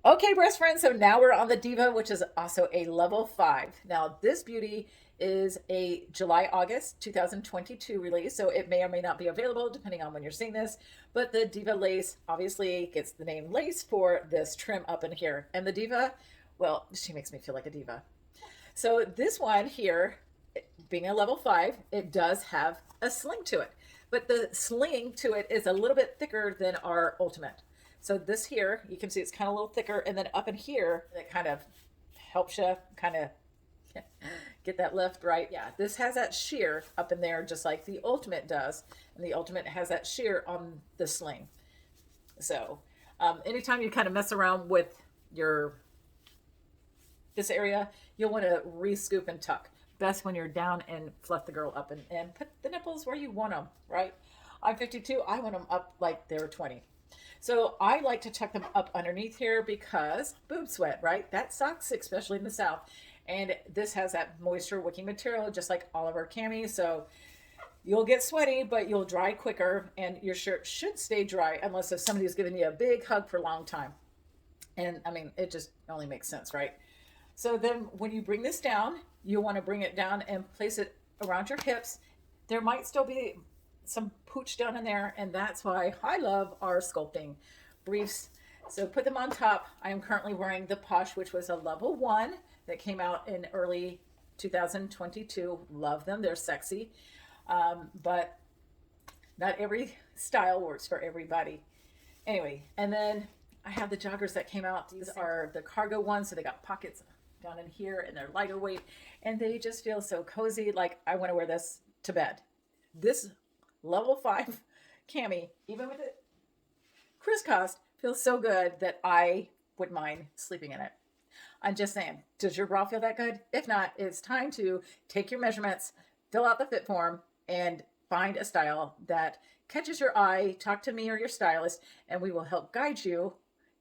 Okay, breast friends, so now we're on the Diva, which is also a level 5. Now, this beauty is a July-August 2022 release, so it may or may not be available depending on when you're seeing this. But the Diva lace obviously gets the name lace for this trim up in here. And the Diva, well, she makes me feel like a diva. So this one here, being a level 5, it does have a sling to it. But the sling to it is a little bit thicker than our ultimate. So this here, you can see it's kind of a little thicker. And then up in here, it kind of helps you kind of get that left, right. Yeah, this has that sheer up in there just like the ultimate does. And the ultimate has that sheer on the sling. So anytime you kind of mess around with your this area, you'll want to re-scoop and tuck. Best when you're down and fluff the girl up and put the nipples where you want them, right? I'm 52, I want them up like they're 20. So I like to tuck them up underneath here because boob sweat, right? That sucks, especially in the South. And this has that moisture wicking material, just like all of our camis. So you'll get sweaty, but you'll dry quicker, and your shirt should stay dry unless if somebody's giving you a big hug for a long time. And I mean, it just only makes sense, right? So then when you bring this down, you want to bring it down and place it around your hips. There might still be some pooch down in there, and that's why I love our sculpting briefs. So put them on top. I am currently wearing the Posh, which was a level 1 that came out in early 2022. Love them. They're sexy. But not every style works for everybody. Anyway, and then I have the joggers that came out. These are the cargo ones, so they got pockets down in here, and they're lighter weight, and they just feel so cozy. Like I want to wear this to bed. This level 5 cami, even with it crisscrossed, feels so good that I wouldn't mind sleeping in it. I'm just saying, does your bra feel that good? If not, it's time to take your measurements, fill out the fit form, and find a style that catches your eye. Talk to me or your stylist, and we will help guide you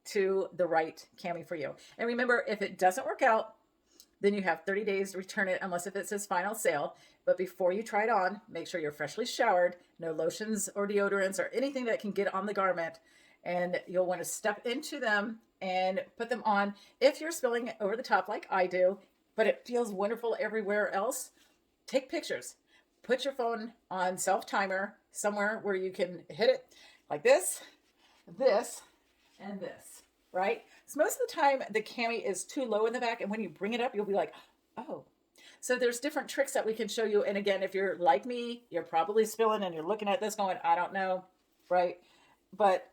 to the right cami for you. And remember, if it doesn't work out, then you have 30 days to return it unless if it says final sale. But before you try it on, make sure you're freshly showered, no lotions or deodorants or anything that can get on the garment. And you'll want to step into them and put them on if you're spilling over the top like I do, but it feels wonderful everywhere else. Take pictures. Put your phone on self-timer somewhere where you can hit it like this, and this, right? So most of the time the cami is too low in the back, and when you bring it up, you'll be like, oh. So there's different tricks that we can show you. And again, if you're like me, you're probably spilling and you're looking at this going, I don't know, right? But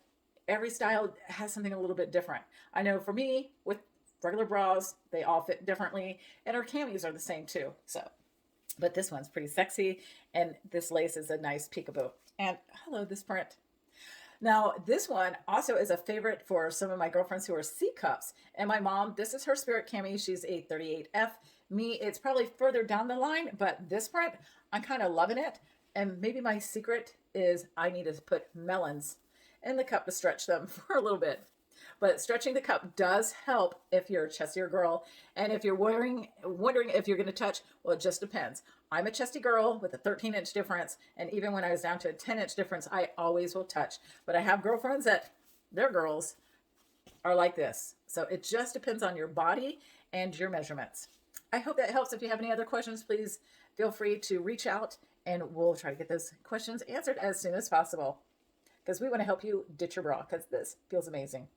every style has something a little bit different. I know for me, with regular bras, they all fit differently, and our camis are the same too. So, but this one's pretty sexy, and this lace is a nice peekaboo. And hello, this print. Now, this one also is a favorite for some of my girlfriends who are C cups. And my mom, this is her Spirit cami. She's a 38F. Me, it's probably further down the line, but this print, I'm kind of loving it. And maybe my secret is I need to put melons in the cup to stretch them for a little bit. But stretching the cup does help if you're a chestier girl. And if you're wondering if you're going to touch, well, it just depends. I'm a chesty girl with a 13-inch difference. And even when I was down to a 10-inch difference, I always will touch. But I have girlfriends that their girls are like this. So it just depends on your body and your measurements. I hope that helps. If you have any other questions, please feel free to reach out, and we'll try to get those questions answered as soon as possible, because we want to help you ditch your bra, because this feels amazing.